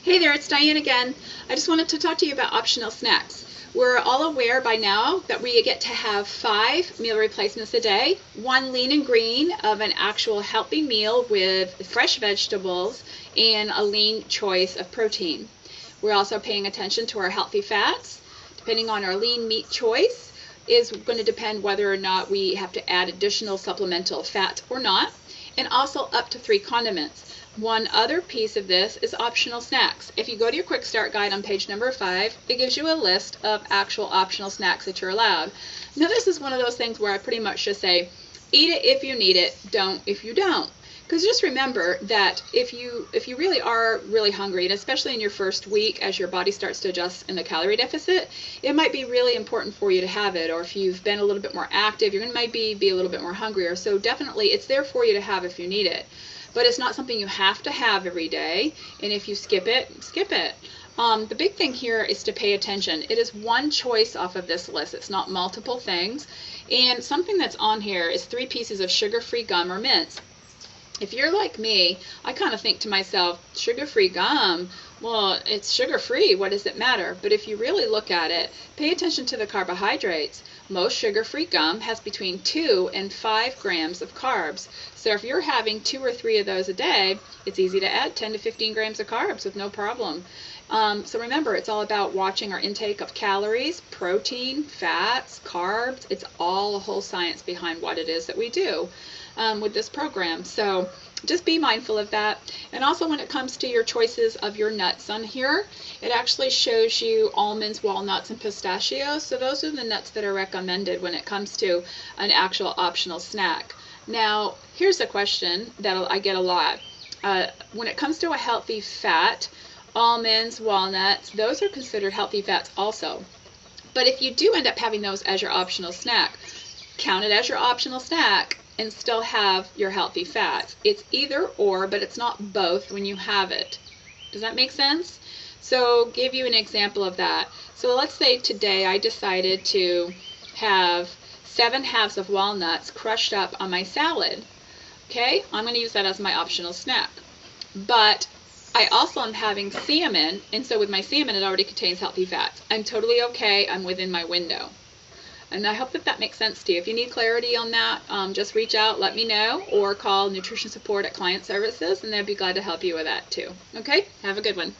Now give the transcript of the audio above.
Hey there, it's Diane again. I just wanted to talk to you about optional snacks. We're all aware by now that we get to have 5 meal replacements a day, 1 lean and green of an actual healthy meal with fresh vegetables and a lean choice of protein. We're also paying attention to our healthy fats. Depending on our lean meat choice is going to depend whether or not we have to add additional supplemental fat or not, and also up to 3 condiments. One other piece of this is optional snacks. If you go to your quick start guide on page number 5, it gives you a list of actual optional snacks that you're allowed. Now this is one of those things where I pretty much just say, eat it if you need it, don't if you don't. Because just remember that if you really are really hungry, and especially in your first week as your body starts to adjust in the calorie deficit, it might be really important for you to have it. Or if you've been a little bit more active, you're going to maybe be a little bit more hungrier. So definitely it's there for you to have if you need it. But it's not something you have to have every day, and if you skip it, skip it. The big thing here is to pay attention. It is one choice off of this list. It's not multiple things. And something that's on here is 3 pieces of sugar-free gum or mints. If you're like me, I kind of think to myself, sugar-free gum, well, it's sugar-free, what does it matter? But if you really look at it, pay attention to the carbohydrates. Most sugar-free gum has between 2 and 5 grams of carbs. So if you're having 2 or 3 of those a day, it's easy to add 10 to 15 grams of carbs with no problem. So remember, it's all about watching our intake of calories, protein, fats, carbs. It's all a whole science behind what it is that we do with this program. So just be mindful of that. And also when it comes to your choices of your nuts on here, it actually shows you almonds, walnuts, and pistachios. So those are the nuts that are recommended when it comes to an actual optional snack. Now, here's a question that I get a lot. When it comes to a healthy fat, almonds, walnuts, those are considered healthy fats also. But if you do end up having those as your optional snack, count it as your optional snack and still have your healthy fats. It's either or, but it's not both when you have it. Does that make sense? So give you an example of that. So let's say today I decided to have 7 halves of walnuts crushed up on my salad. Okay, I'm going to use that as my optional snack. But I also am having salmon, and so with my salmon it already contains healthy fats. I'm totally okay, I'm within my window. And I hope that that makes sense to you. If you need clarity on that, just reach out, let me know, or call nutrition support at Client Services, and they'd be glad to help you with that too. Okay, have a good one.